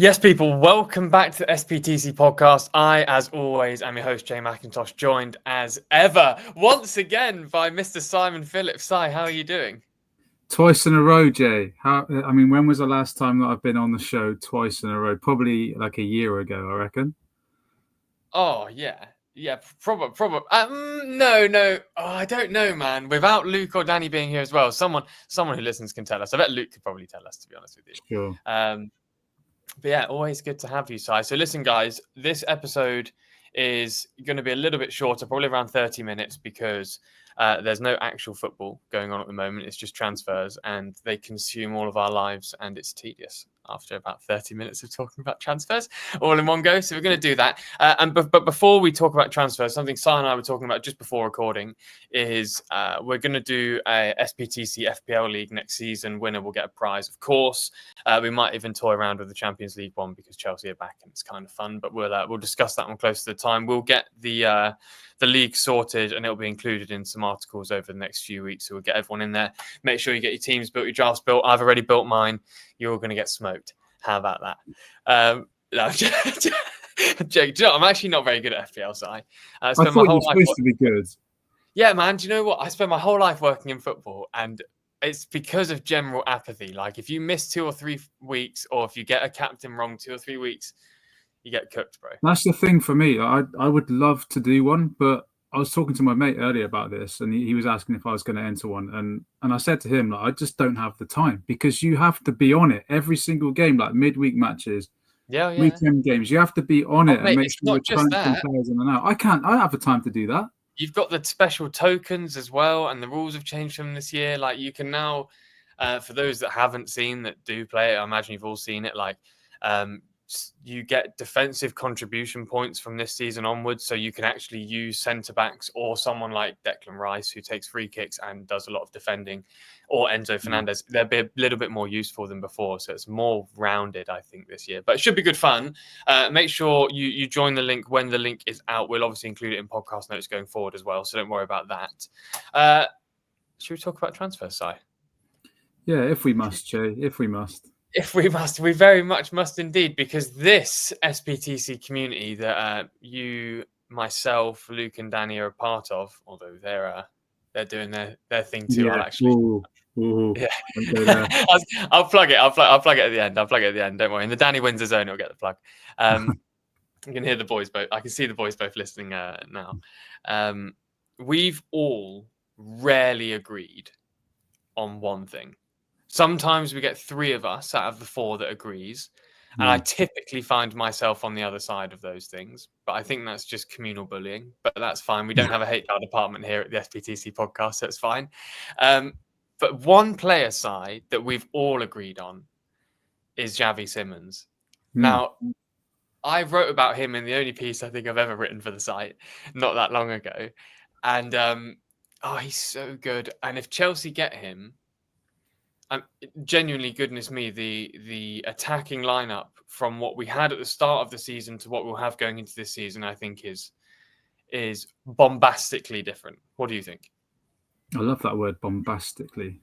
Yes, people, welcome back to the SPTC podcast. I, as always, am your host, Jay McIntosh, joined as ever, once again, by Mr. Simon Felix. Si, how are you doing? Twice in a row, Jay. When was the last time that I've been on the show twice in a row? Probably like a year ago, I reckon. Oh, yeah. Yeah, probably. No. Oh, I don't know, man. Without Luke or Danny being here as well, someone who listens can tell us. I bet Luke could probably tell us, to be honest with you. Sure. But yeah, always good to have you, Si. So listen, guys, this episode is going to be a little bit shorter, probably around 30 minutes, because there's no actual football going on at the moment. It's just transfers, and they consume all of our lives, and it's tedious after about 30 minutes of talking about transfers all in one go. So we're going to do that. But before we talk about transfers, something Si and I were talking about just before recording is we're going to do a SPTC FPL League next season. Winner will get a prize, of course. We might even toy around with the Champions League one because Chelsea are back and it's kind of fun. But we'll discuss that one close to the time. We'll get the league sorted and it'll be included in some articles over the next few weeks. So we'll get everyone in there. Make sure you get your teams built, your drafts built. I've already built mine. You're all going to get smoked. How about that? No, Jake, I'm actually not very good at FPL, Si. I thought you were supposed to be good. Yeah, man. Do you know what? I spent my whole life working in football, and it's because of general apathy. Like, if you miss 2 or 3 weeks, or if you get a captain wrong 2 or 3 weeks, you get cooked, bro. That's the thing for me. I would love to do one, but I was talking to my mate earlier about this, and he was asking if I was going to enter one, and I said to him, like, I just don't have the time because you have to be on it every single game, like midweek matches, weekend games. You have to be on it and make sure you're transferring players in and out. I don't have the time to do that. You've got the special tokens as well, and the rules have changed from this year. Like, you can now, for those that haven't seen, that do play it, I imagine you've all seen it. Like, you get defensive contribution points from this season onwards, so you can actually use centre backs or someone like Declan Rice who takes free kicks and does a lot of defending, or Enzo Fernandez. They'll be a little bit more useful than before, so it's more rounded, I think, this year. But it should be good fun. Make sure you join the link when the link is out. We'll obviously include it in podcast notes going forward as well, so don't worry about that. Should we talk about transfers, Si? Yeah, if we must, Jay. If we must. If we must, we very much must indeed, because this SPTC community that you, myself, Luke, and Danny are a part of, although they're doing their thing too. Yeah. I'll actually, Yeah. I'll plug it. I'll plug it at the end. Don't worry. And the Danny wins the zone, he'll get the plug. You can hear the boys both. I can see the boys both listening now. We've all rarely agreed on one thing. Sometimes we get 3 of us out of the 4 that agrees. And I typically find myself on the other side of those things. But I think that's just communal bullying. But that's fine. We don't have a HR department here at the SPTC podcast, so it's fine. But one player side that we've all agreed on is Xavi Simons. Now, I wrote about him in the only piece I think I've ever written for the site not that long ago. And he's so good. And if Chelsea get him, genuinely, goodness me, the attacking lineup from what we had at the start of the season to what we'll have going into this season, I think is bombastically different. What do you think? I love that word, bombastically.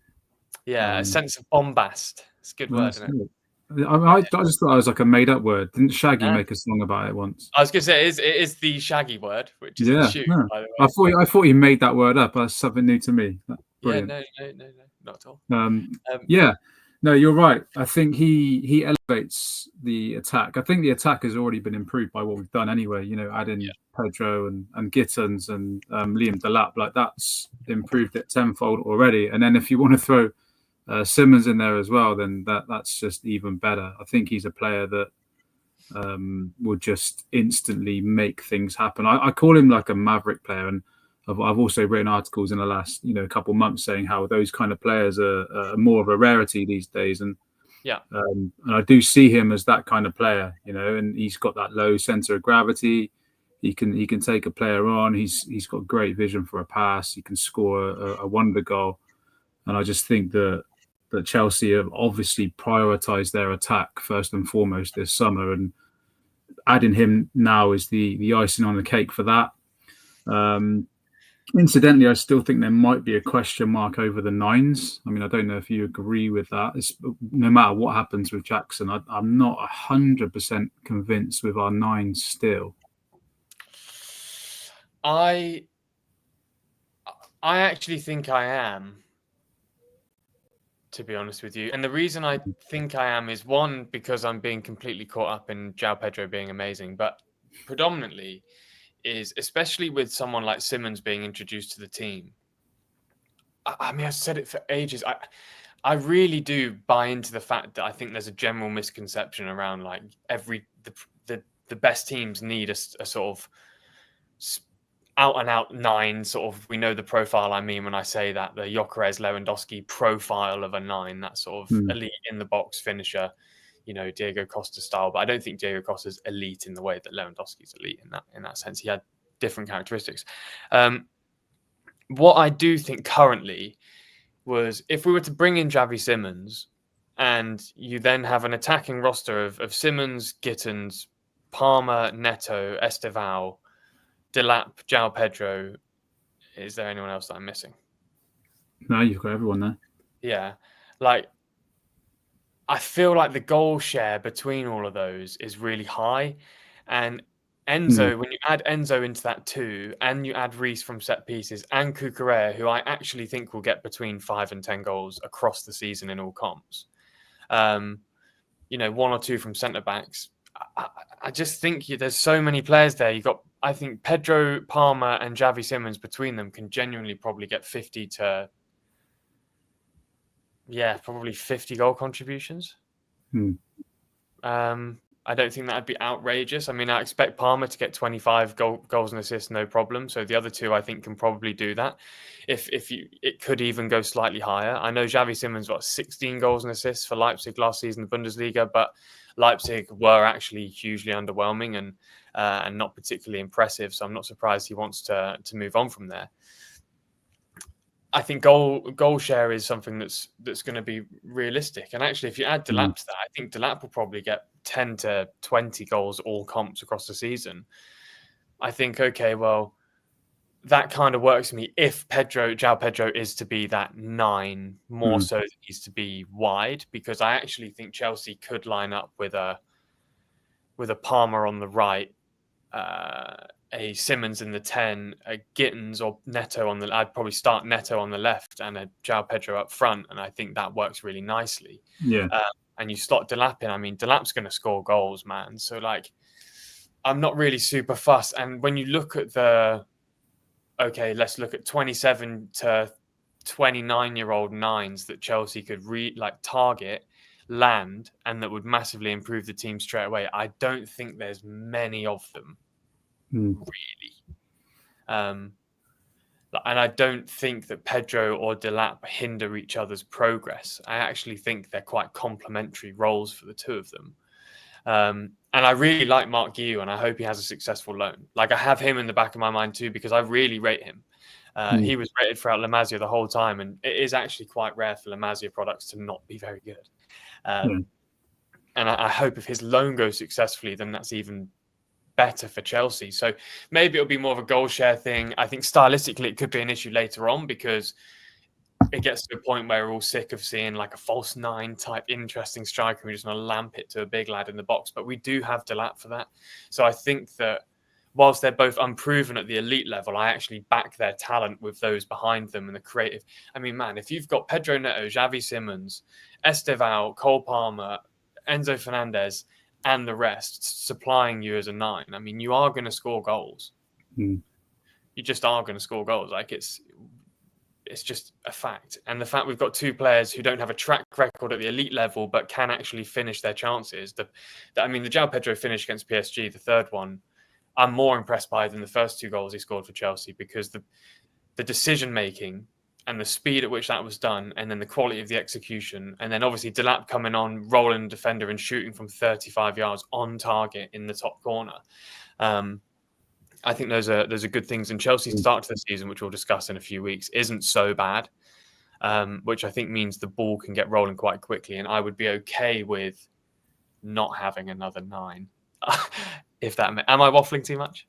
Yeah, a sense of bombast. It's a good word, isn't it? I just thought it was like a made-up word. Didn't Shaggy make a song about it once? I was going to say it is the Shaggy word, which is a shoe, by the way. I thought he made that word up. That's something new to me. Brilliant. Yeah, no, not at all. No, you're right. I think he elevates the attack. I think the attack has already been improved by what we've done anyway. You know, adding Pedro and Gittins and Liam Delap, like that's improved it tenfold already. And then if you want to throw Simons in there as well, then that's just even better. I think he's a player that will just instantly make things happen. I call him like a maverick player, and I've also written articles in the last couple of months saying how those kind of players are more of a rarity these days, and I do see him as that kind of player, and he's got that low center of gravity. He can take a player on. He's got great vision for a pass. He can score a wonder goal, and I just think that Chelsea have obviously prioritised their attack first and foremost this summer, and adding him now is the icing on the cake for that. Incidentally, I still think there might be a question mark over the 9s. I mean, I don't know if you agree with that. No matter what happens with Jackson, I'm not 100% convinced with our 9s still. I actually think I am, to be honest with you. And the reason I think I am is, one, because I'm being completely caught up in João Pedro being amazing, but predominantly is, especially with someone like Simmons being introduced to the team. I mean, I've said it for ages. I really do buy into the fact that I think there's a general misconception around like the best teams need a sort of out and out 9 sort of. We know the profile I mean when I say that, the Gyökeres Lewandowski profile of a 9, that sort of elite in the box finisher, Diego Costa style. But I don't think Diego Costa's elite in the way that Lewandowski's elite in that sense. He had different characteristics. What I do think currently was, if we were to bring in Xavi Simmons and you then have an attacking roster of Simmons, Gittins, Palmer, Neto, Estevao, Delap, João Pedro, is there anyone else that I'm missing? No, you've got everyone there. Yeah. Like, I feel like the goal share between all of those is really high. And Enzo, when you add Enzo into that too, and you add Reece from set pieces, and Cucurella, who I actually think will get between 5 and 10 goals across the season in all comps, 1 or 2 from centre backs. I just think there's so many players there. I think Pedro, Palmer, and Xavi Simmons between them can genuinely probably get 50 to, probably 50 goal contributions. I don't think that'd be outrageous. I mean, I expect Palmer to get 25 goals and assists, no problem. So the other two, I think, can probably do that. It could even go slightly higher. I know Xavi Simmons got 16 goals and assists for Leipzig last season in the Bundesliga, but Leipzig were actually hugely underwhelming and not particularly impressive. So I'm not surprised he wants to move on from there. I think goal share is something that's going to be realistic. And actually, if you add Delap to that, I think Delap will probably get 10 to 20 goals all comps across the season. I think, okay, well, that kind of works for me if João Pedro is to be that 9, more so than he's to be wide, because I actually think Chelsea could line up with a Palmer on the right, a Simmons in the 10, a Gittins or Neto on the. I'd probably start Neto on the left and a João Pedro up front, and I think that works really nicely. Yeah. And you slot Delap in. I mean, Delap's going to score goals, man. So like, I'm not really super fussed. And when you look at let's look at 27 to 29-year-old 9s that Chelsea could target, land, and that would massively improve the team straight away. I don't think there's many of them. Really. And I don't think that Pedro or Delap hinder each other's progress. I actually think they're quite complementary roles for the two of them. And I really like Mark Guiu, and I hope he has a successful loan. Like, I have him in the back of my mind too, because I really rate him. He was rated throughout La Masia the whole time, and it is actually quite rare for La Masia products to not be very good. And I hope if his loan goes successfully, then that's even better for Chelsea. So maybe it'll be more of a goal share thing. I think stylistically it could be an issue later on, because it gets to a point where we're all sick of seeing like a false 9 type interesting striker who just want to lamp it to a big lad in the box. But we do have Delap for that. So I think that whilst they're both unproven at the elite level, I actually back their talent with those behind them and the creative. I mean, man, if you've got Pedro Neto, Xavi Simmons, Estevao, Cole Palmer, Enzo Fernandez, and the rest supplying you as a 9, I mean, you are going to score goals. You just are going to score goals. Like, it's just a fact. And the fact we've got 2 players who don't have a track record at the elite level but can actually finish their chances. The João Pedro finish against PSG, the third one, I'm more impressed by than the first 2 goals he scored for Chelsea, because the decision-making and the speed at which that was done, and then the quality of the execution, and then obviously Delap coming on, rolling the defender and shooting from 35 yards on target in the top corner. I think those are good things. And Chelsea's start to the season, which we'll discuss in a few weeks, isn't so bad, which I think means the ball can get rolling quite quickly. And I would be okay with not having another 9. If that am I waffling too much?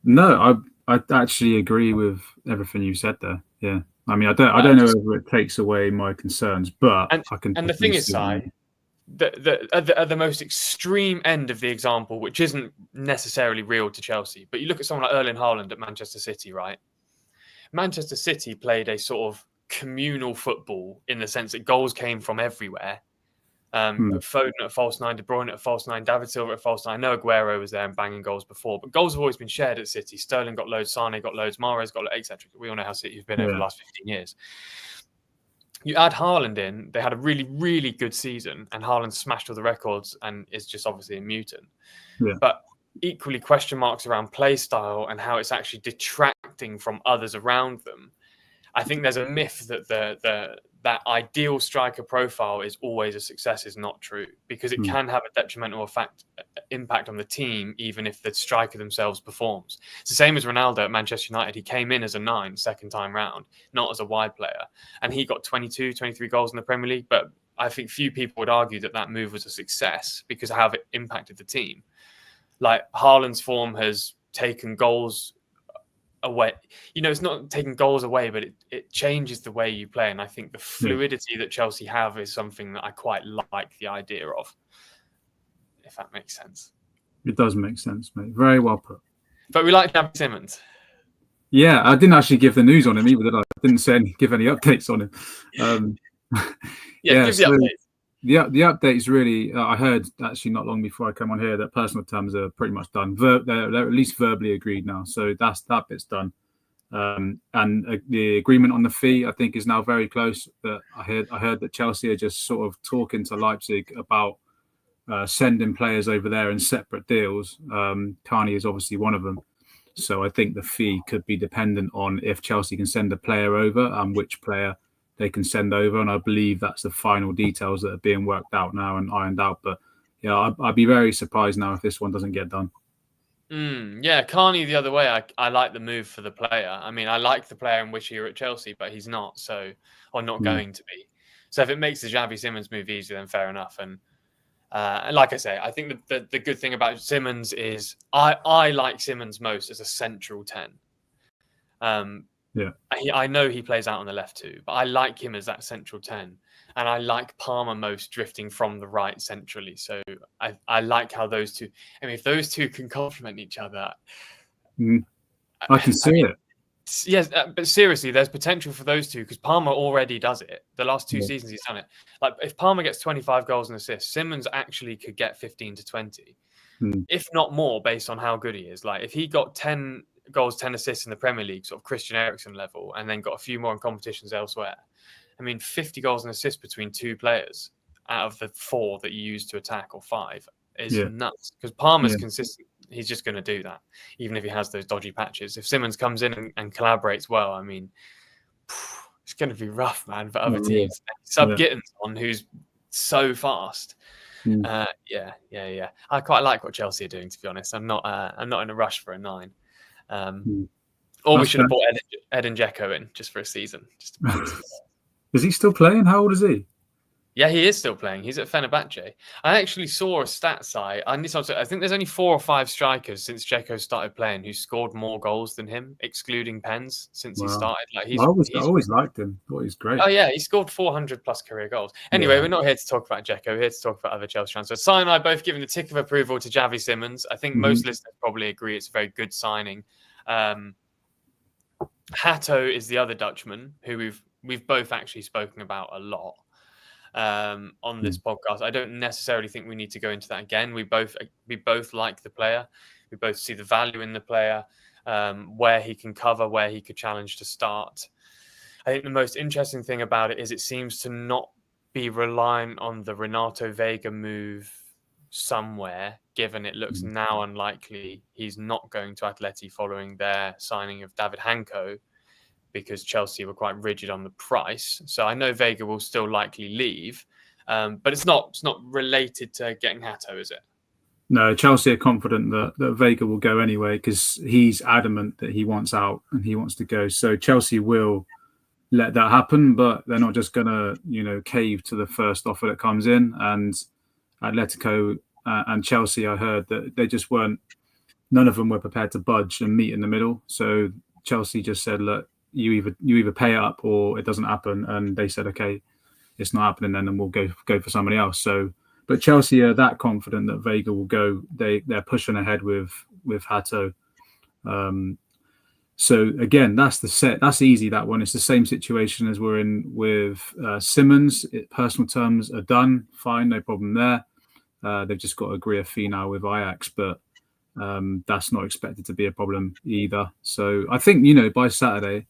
No, I actually agree with everything you said there. Yeah, I mean, I don't know whether it takes away my concerns, but I can. And the thing is, Si, at the most extreme end of the example, which isn't necessarily real to Chelsea, but you look at someone like Erling Haaland at Manchester City, right? Manchester City played a sort of communal football in the sense that goals came from everywhere. Foden at false nine, De Bruyne at false nine, David Silva at false nine. I know Aguero was there and banging goals before, but goals have always been shared at City. Sterling got loads, Sane got loads, Mahrez got loads, etc. We all know how City have been over the last 15 years. You add Haaland in, they had a really, really good season, and Haaland smashed all the records and is just obviously a mutant. Yeah. But equally question marks around play style and how it's actually detracting from others around them. I think there's a myth that that ideal striker profile is always a success is not true, because it can have a detrimental impact on the team, even if the striker themselves performs. It's the same as Ronaldo at Manchester United. He came in as a 9 second time round, not as a wide player. And he got 22, 23 goals in the Premier League. But I think few people would argue that that move was a success because of how it impacted the team. Like Haaland's form has taken goals away. You know, it's not taking goals away, but it changes the way you play. And I think the fluidity that Chelsea have is something that I quite like the idea of, if that makes sense. It does make sense, mate. Very well put. But we like Xavi Simons. Yeah, I didn't actually give the news on him either, did I? I didn't give any updates on him. Give the updates. The updates really, I heard actually not long before I come on here that personal terms are pretty much done. They're at least verbally agreed now, so that bit's done. And the agreement on the fee, I think, is now very close. That I heard that Chelsea are just sort of talking to Leipzig about sending players over there in separate deals. Carney is obviously one of them, so I think the fee could be dependent on if Chelsea can send a player over and which player they can send over, and I believe that's the final details that are being worked out now and ironed out. But yeah, I'd be very surprised now if this one doesn't get done. Yeah, Carney the other way. I like the move for the player. I mean, I like the player in which you're at Chelsea, but he's not, or not going to be. So if it makes the Xavi Simons move easier, then fair enough. And like I say, I think the good thing about Simons is I like Simons most as a central 10. I know he plays out on the left too, but I like him as that central 10. And I like Palmer most drifting from the right centrally. So I like how those two, I mean, if those two can complement each other. I can see it. Yes, but seriously, there's potential for those two because Palmer already does it. The last 2 seasons he's done it. Like if Palmer gets 25 goals and assists, Simons actually could get 15 to 20, if not more, based on how good he is. Like if he got 10 goals, 10 assists in the Premier League, sort of Christian Eriksen level, and then got a few more in competitions elsewhere. I mean, 50 goals and assists between 2 players out of the 4 that you use to attack, or 5, is nuts. Because Palmer's consistent. He's just going to do that, even if he has those dodgy patches. If Simons comes in and collaborates well, I mean, it's going to be rough, man, for other teams. Gittins on, who's so fast. I quite like what Chelsea are doing, to be honest. I'm not in a rush for a 9. Or we should have brought Edin Dzeko in just for a season. Is he still playing? How old is he? Yeah, he is still playing. He's at Fenerbahce. I actually saw a stat site. I think there's only 4 or 5 strikers since Dzeko started playing who scored more goals than him, excluding pens, since he started. Like I always liked him. Thought he's great. Oh yeah, he scored 400 plus career goals. Anyway, we're not here to talk about Dzeko. We're here to talk about other Chelsea transfers. Si and I both given the tick of approval to Xavi Simons. I think most listeners probably agree it's a very good signing. Hato is the other Dutchman who we've both actually spoken about a lot on this podcast. I don't necessarily think we need to go into that again. We both like the player. We both see the value in the player, where he can cover, where he could challenge to start. I think the most interesting thing about it is it seems to not be reliant on the Renato Veiga move somewhere, given it looks now unlikely he's not going to Atleti following their signing of David Hanko, because Chelsea were quite rigid on the price. So I know Veiga will still likely leave, but it's not related to getting Hato, is it? No, Chelsea are confident that Veiga will go anyway because he's adamant that he wants out and he wants to go. So Chelsea will let that happen, but they're not just going to, cave to the first offer that comes in. And Atletico and Chelsea, I heard that they just weren't none of them were prepared to budge and meet in the middle. So Chelsea just said, look, you either pay up or it doesn't happen. And they said, okay, it's not happening then, and we'll go for somebody else. So, but Chelsea are that confident that Veiga will go. They're pushing ahead with Hato. So again, that's easy. That one. It's the same situation as we're in with Simmons. Personal terms are done. Fine, no problem there. They've just got to agree a fee now with Ajax, but that's not expected to be a problem either. So I think, by Saturday,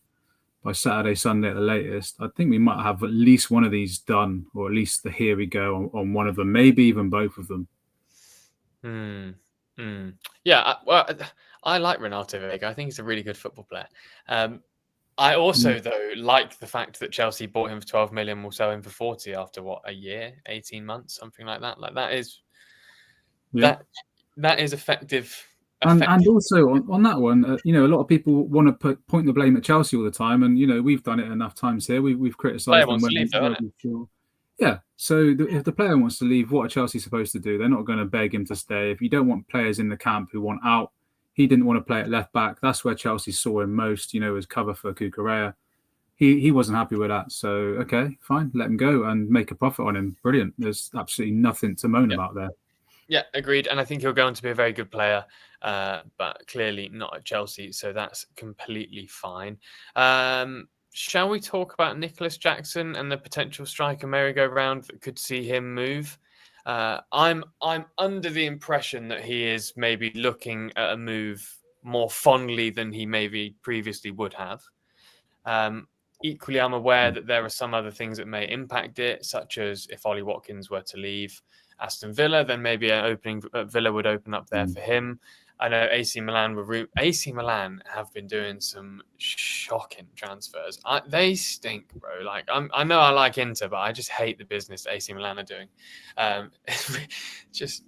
Sunday at the latest, I think we might have at least one of these done, or at least the here we go on one of them, maybe even both of them. Yeah, I like Renato Veiga. I think he's a really good football player. I also, though, like the fact that Chelsea bought him for 12 million, will sell him for 40 after a year, 18 months, something like that. Like that is that is effective. And also on that one, a lot of people want to point the blame at Chelsea all the time, and we've done it enough times here. We've criticised them. Yeah. So if the player wants to leave, what are Chelsea supposed to do? They're not going to beg him to stay. If you don't want players in the camp who want out, he didn't want to play at left back. That's where Chelsea saw him most. As cover for Cucurella. He wasn't happy with that. So okay, fine, let him go and make a profit on him. Brilliant. There's absolutely nothing to moan about there. Yeah, agreed. And I think he'll go on to be a very good player, but clearly not at Chelsea. So that's completely fine. Shall we talk about Nicholas Jackson and the potential striker merry-go-round that could see him move? I'm under the impression that he is maybe looking at a move more fondly than he maybe previously would have. Equally, I'm aware that there are some other things that may impact it, such as if Ollie Watkins were to leave Aston Villa, then maybe an opening at Villa would open up there for him. I know AC Milan have been doing some shocking transfers. They stink, bro. Like I know I like Inter, but I just hate the business AC Milan are doing. Just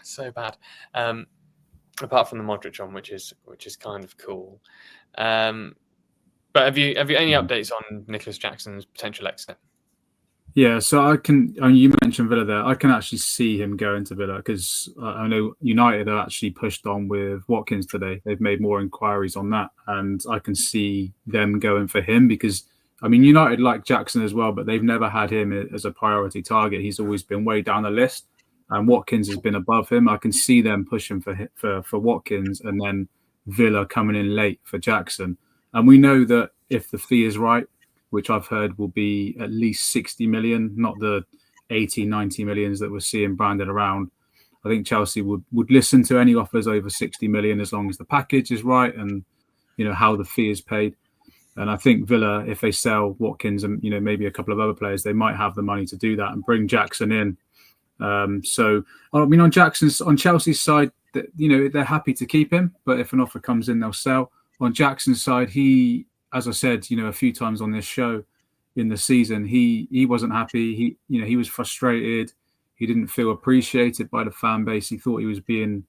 so bad. Apart from the Modric one, which is kind of cool. But have you any updates on Nicholas Jackson's potential exit? Yeah, so you mentioned Villa there. I can actually see him going to Villa because I know United are actually pushed on with Watkins today. They've made more inquiries on that, and I can see them going for him because, United like Jackson as well, but they've never had him as a priority target. He's always been way down the list, and Watkins has been above him. I can see them pushing for Watkins, and then Villa coming in late for Jackson. And we know that if the fee is right, which I've heard will be at least 60 million, not the 80, 90 millions that we're seeing branded around. I think Chelsea would listen to any offers over 60 million as long as the package is right and, how the fee is paid. And I think Villa, if they sell Watkins and, maybe a couple of other players, they might have the money to do that and bring Jackson in. On Chelsea's side, they're happy to keep him, but if an offer comes in, they'll sell. On Jackson's side, as I said, a few times on this show in the season, he wasn't happy. He was frustrated. He didn't feel appreciated by the fan base. He thought he was being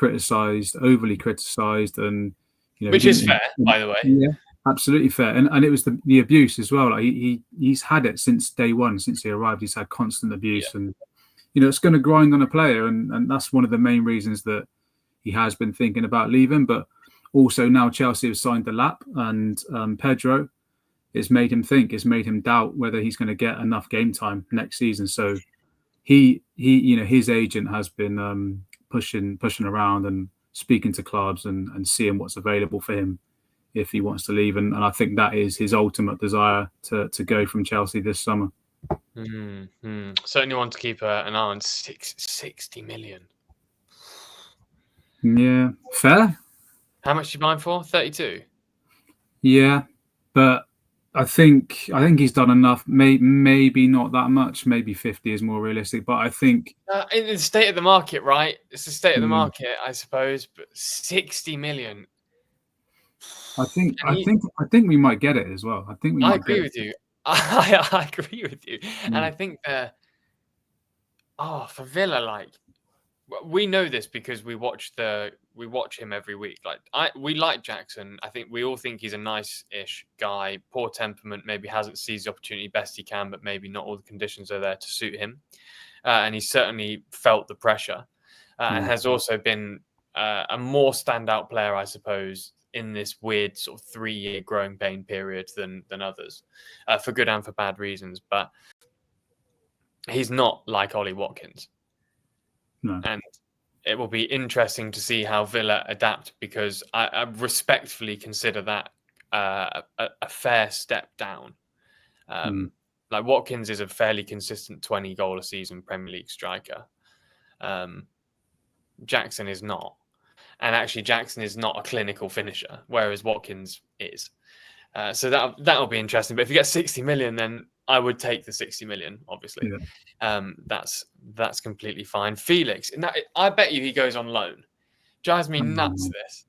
overly criticised, and which is fair, by the way. Yeah, absolutely fair. And it was the abuse as well. Like he's had it since day one, since he arrived. He's had constant abuse, and it's going to grind on a player, and that's one of the main reasons that he has been thinking about leaving, but. Also, now Chelsea have signed the Lap and Pedro. It's made him think. It's made him doubt whether he's going to get enough game time next season. So, his agent has been pushing around and speaking to clubs and seeing what's available for him if he wants to leave. And I think that is his ultimate desire to go from Chelsea this summer. Certainly want to keep an eye on 60 million. Yeah, fair. How much are you buying for? 32? Yeah, but I think he's done enough. Maybe not that much. Maybe 50 is more realistic. But I think in the state of the market, right? It's the state of the market, I suppose. But 60 million. I think we might get it as well. I agree with you. I agree with you, and I think for Villa, we know this because we watch him every week. We like Jackson. I think we all think he's a nice-ish guy. Poor temperament, maybe hasn't seized the opportunity best he can, but maybe not all the conditions are there to suit him. And he certainly felt the pressure and has also been a more standout player, I suppose, in this weird sort of 3-year growing pain period than others, for good and for bad reasons. But he's not like Ollie Watkins. No. And it will be interesting to see how Villa adapt, because I respectfully consider that a fair step down. Like Watkins is a fairly consistent 20 goal a season Premier League striker. Jackson is not. And actually, Jackson is not a clinical finisher, whereas Watkins is. So that'll be interesting. But if you get 60 million, then I would take the 60 million, obviously. Yeah. That's completely fine. Felix, I bet you he goes on loan. Drives me nuts, this.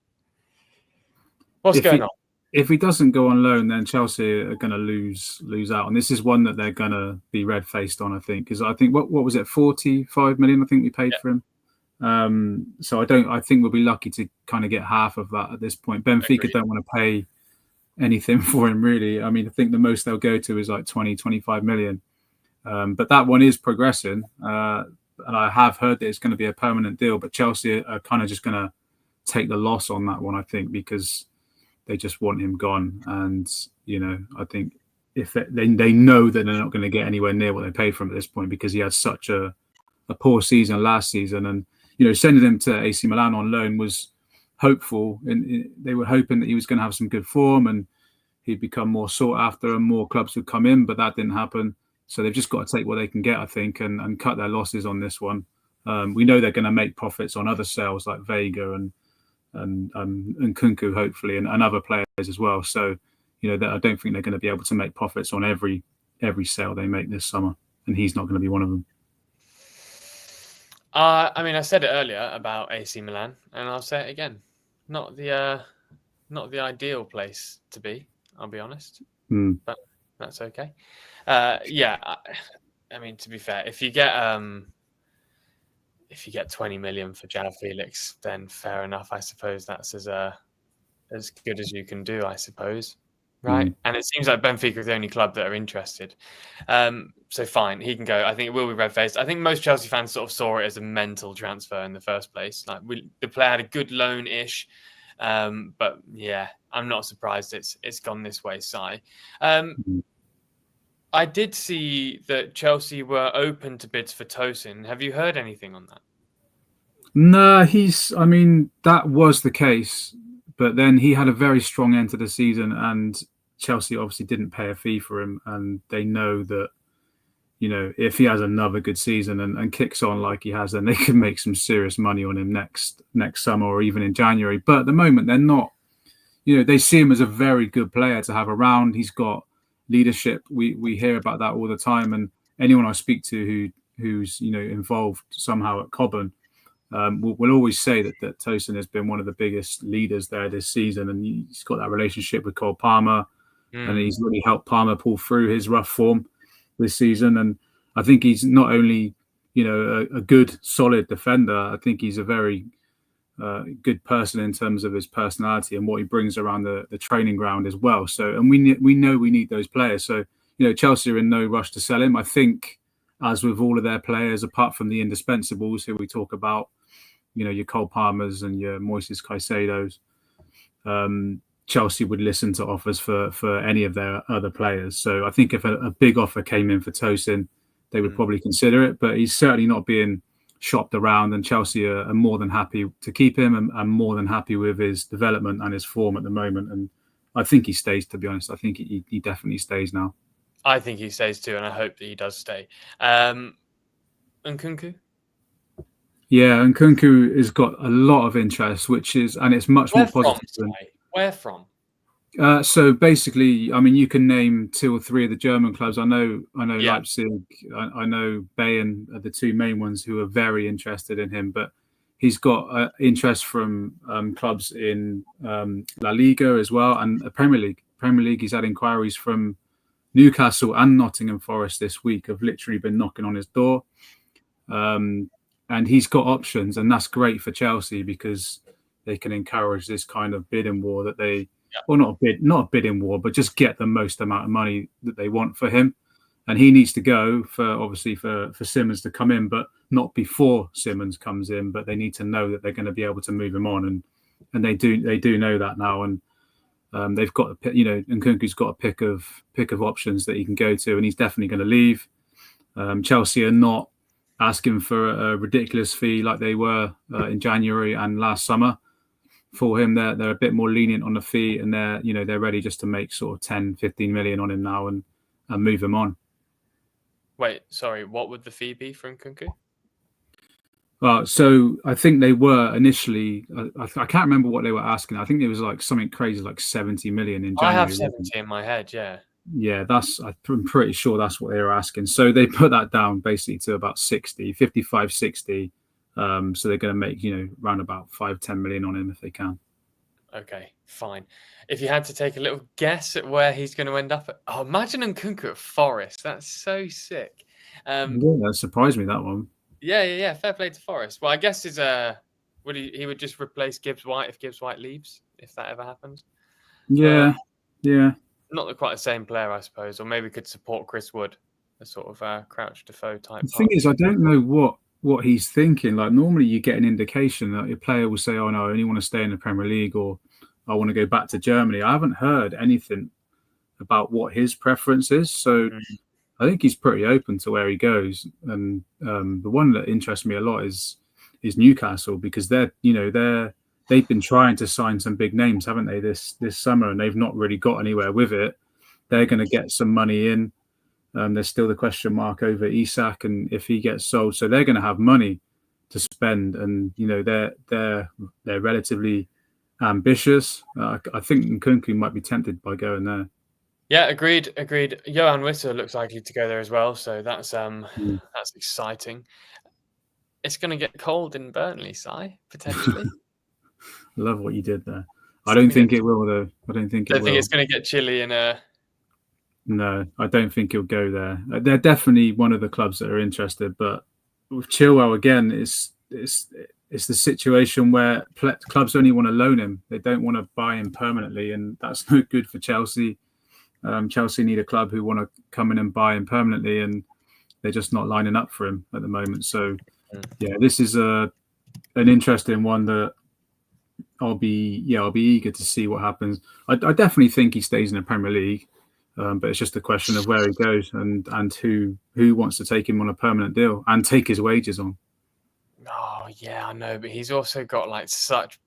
What's going on? If he doesn't go on loan, then Chelsea are going to lose out. And this is one that they're going to be red-faced on, I think. Because I think, what was it, 45 million, I think we paid for him. So I think we'll be lucky to kind of get half of that at this point. Benfica don't want to pay anything for him, really. I mean, I think the most they'll go to is like 20-25 million. But that one is progressing. And I have heard that it's going to be a permanent deal, but Chelsea are kind of just going to take the loss on that one, I think, because they just want him gone. And, I think if they know that they're not going to get anywhere near what they paid for him at this point, because he had such a poor season last season. And, sending him to AC Milan on loan was hopeful. And they were hoping that he was going to have some good form and he'd become more sought after and more clubs would come in, but that didn't happen. So they've just got to take what they can get, I think, and cut their losses on this one. We know they're going to make profits on other sales like Veiga and Nkunku, hopefully, and other players as well. So, I don't think they're going to be able to make profits on every sale they make this summer, and he's not going to be one of them. I mean, I said it earlier about AC Milan, and I'll say it again. Not the ideal place to be, I'll be honest. But that's okay. I mean, to be fair, if you get 20 million for João Felix, then fair enough. I suppose that's as good as you can do, I suppose. Right. And it seems like Benfica is the only club that are interested. So fine, he can go. I think it will be red-faced. I think most Chelsea fans sort of saw it as a mental transfer in the first place. Like the player had a good loan-ish. But yeah, I'm not surprised it's gone this way, Si. I did see that Chelsea were open to bids for Tosin. Have you heard anything on that? No, that was the case. But then he had a very strong end to the season, and Chelsea obviously didn't pay a fee for him. And they know that, if he has another good season and kicks on like he has, then they can make some serious money on him next summer or even in January. But at the moment, they're not. They see him as a very good player to have around. He's got leadership. We hear about that all the time. And anyone I speak to who's involved somehow at Cobham, we'll always say that Tosin has been one of the biggest leaders there this season, and he's got that relationship with Cole Palmer, and he's really helped Palmer pull through his rough form this season. And I think he's not only a good solid defender, I think he's a very good person in terms of his personality and what he brings around the training ground as well. So, and we know we need those players. So Chelsea are in no rush to sell him. I think, as with all of their players, apart from the indispensables who we talk about, your Cole Palmers and your Moises Caicedos, Chelsea would listen to offers for any of their other players. So I think if a big offer came in for Tosin, they would probably consider it. But he's certainly not being shopped around, and Chelsea are more than happy to keep him and more than happy with his development and his form at the moment. And I think he stays, to be honest. I think he definitely stays now. I think he stays too, and I hope that he does stay. Nkunku? Yeah, Nkunku has got a lot of interest, and it's much more positive. Where from? So basically, you can name 2 or 3 of the German clubs. I know Leipzig, I know Bayern are the 2 main ones who are very interested in him, but he's got interest from clubs in La Liga as well, and the Premier League. Premier League, he's had inquiries from Newcastle and Nottingham Forest this week. Have literally been knocking on his door. And he's got options, and that's great for Chelsea because they can encourage this kind of bidding war that they, well, not a bidding war, but just get the most amount of money that they want for him. And he needs to go for Simmons to come in. But not before Simmons comes in, but they need to know that they're going to be able to move him on, and they do know that now, and they've got Nkunku's got a pick of options that he can go to, and he's definitely going to leave. Chelsea are not asking for a ridiculous fee like they were in January and last summer. For him, they're a bit more lenient on the fee, and they're ready just to make sort of 10, 15 million on him now and move him on. Wait, sorry, what would the fee be for Nkunku? So I think they were initially, I can't remember what they were asking. I think it was like something crazy, like 70 million in January. I have 70 in my head, yeah. Yeah, I'm pretty sure that's what they were asking. So they put that down basically to about 55, 60. So they're going to make, around about 5-10 million on him if they can. Okay, fine. If you had to take a little guess at where he's going to end up at, imagine Nkunku at Forest. That's so sick. Yeah, that surprised me, that one. Yeah. Fair play to Forest. Well, I guess he would just replace Gibbs White if Gibbs White leaves, if that ever happens. Yeah. Not quite the same player, I suppose, or maybe could support Chris Wood, a sort of Crouch Defoe type. The thing is, I don't know what he's thinking. Like normally, you get an indication that your player will say, "Oh no, I only want to stay in the Premier League," or "I want to go back to Germany." I haven't heard anything about what his preference is, so I think he's pretty open to where he goes. And the one that interests me a lot is Newcastle, because they've been trying to sign some big names, haven't they, this summer, and they've not really got anywhere with it. They're going to get some money in. There's still the question mark over Isak and if he gets sold. So they're going to have money to spend, and they're relatively ambitious. I think Nkunku might be tempted by going there. Yeah, agreed. Johan Wissa looks likely to go there as well, so that's exciting. It's going to get cold in Burnley, Si, potentially. I love what you did there. I don't think it will, though. I don't think it's going to get chilly in a... No, I don't think he'll go there. They're definitely one of the clubs that are interested, but with Chilwell again, it's the situation where clubs only want to loan him. They don't want to buy him permanently, and that's no good for Chelsea. Chelsea need a club who want to come in and buy him permanently, and they're just not lining up for him at the moment. So, yeah, this is an interesting one that I'll be eager to see what happens. I definitely think he stays in the Premier League. But it's just a question of where he goes and who wants to take him on a permanent deal and take his wages on. Oh, yeah, I know. But he's also got like such...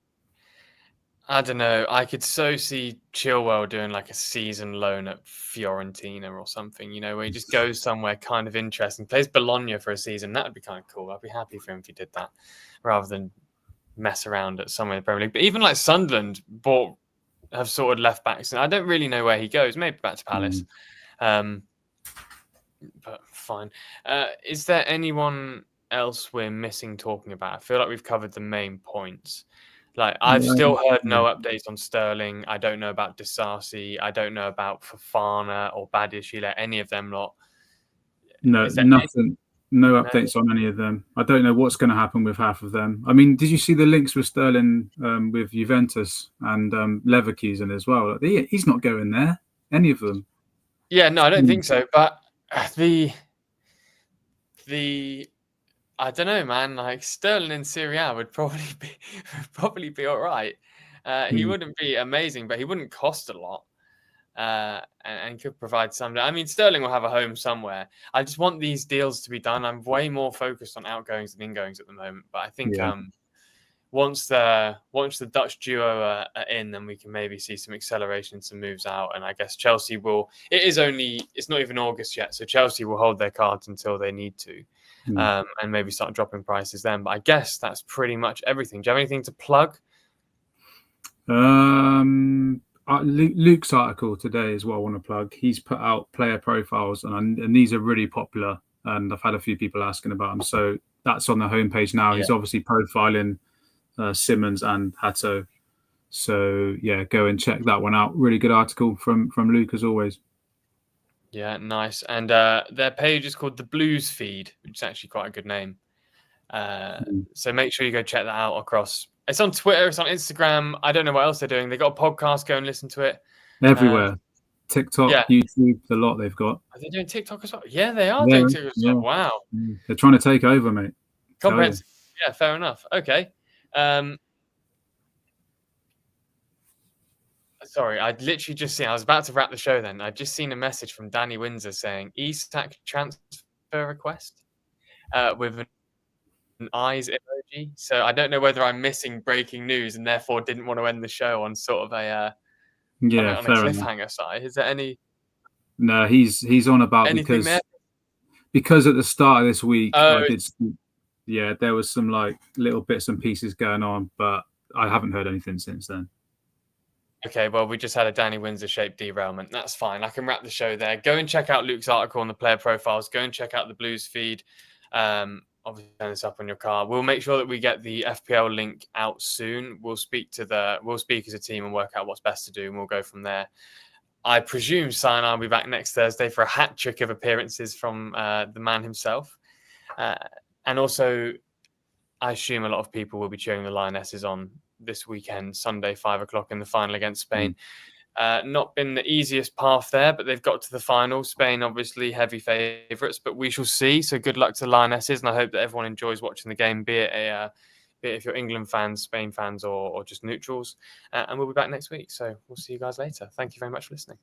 I don't know. I could so see Chilwell doing like a season loan at Fiorentina or something, where he just goes somewhere kind of interesting, plays Bologna for a season. That would be kind of cool. I'd be happy for him if he did that rather than mess around at somewhere in the Premier League. But even like Sunderland have sorted left backs, and I don't really know where he goes. Maybe back to Palace, but fine. Is there anyone else we're missing talking about? I feel like we've covered the main points. Like I've still heard no updates on Sterling. I don't know about Disasi. I don't know about Fofana or Badiashile. Any of them lot. No, nothing. No updates on any of them. I don't know what's going to happen with half of them. I mean, did you see the links with Sterling with Juventus and Leverkusen as well? He's not going there, any of them. Yeah, no, I don't think so. But the I don't know, man. Like Sterling in Serie A would probably be all right. He wouldn't be amazing, but he wouldn't cost a lot. And could provide some. I mean, Sterling will have a home somewhere. I just want these deals to be done. I'm way more focused on outgoings than ingoings at the moment. But I think once the Dutch duo are in, then we can maybe see some acceleration, some moves out. And I guess Chelsea will. It's not even August yet, so Chelsea will hold their cards until they need to, and maybe start dropping prices then. But I guess that's pretty much everything. Do you have anything to plug? Luke's article today is what I want to plug. He's put out player profiles, and these are really popular. And I've had a few people asking about them. So that's on the homepage now. Yeah. He's obviously profiling Simmons and Hato. So yeah, go and check that one out. Really good article from Luke as always. Yeah, nice. And their page is called The Blues Feed, which is actually quite a good name. So make sure you go check that out across. It's on Twitter, it's on Instagram. I don't know what else they're doing. They got a podcast. Go and listen to it. Everywhere. TikTok, YouTube, the lot they've got. Are they doing TikTok as well? Yeah, they are doing TikTok as well. Wow. They're trying to take over, mate. Comprehensive. Yeah, fair enough. Okay. Sorry, I'd literally just seen. I was about to wrap the show. Then I'd just seen a message from Danny Windsor saying Isak transfer request with an eyes emoji. So I don't know whether I'm missing breaking news and therefore didn't want to end the show on sort of a Yeah, on a fair enough. cliffhanger side. Is there No, he's on about anything there? because at the start of this week Oh, I did. Yeah, there was some like little bits and pieces going on, but I haven't heard anything since then. okay, well, we just had a Danny Windsor-shaped derailment. That's fine. I can wrap the show there. Go and check out Luke's article on the player profiles. Go and check out the Blues feed. Obviously, turn this up on your car. We'll make sure that we get the FPL link out soon. We'll speak as a team and work out what's best to do, and we'll go from there. I presume Sinai will be back next Thursday for a hat trick of appearances from the man himself. And also, I assume a lot of people will be cheering the Lionesses on this weekend, Sunday, 5 o'clock in the final against Spain. Not been the easiest path there, but they've got to the final. Spain, obviously, heavy favourites, but we shall see. So good luck to Lionesses, and I hope that everyone enjoys watching the game, be it if you're England fans, Spain fans, or just neutrals. And we'll be back next week. So we'll see you guys later. Thank you very much for listening.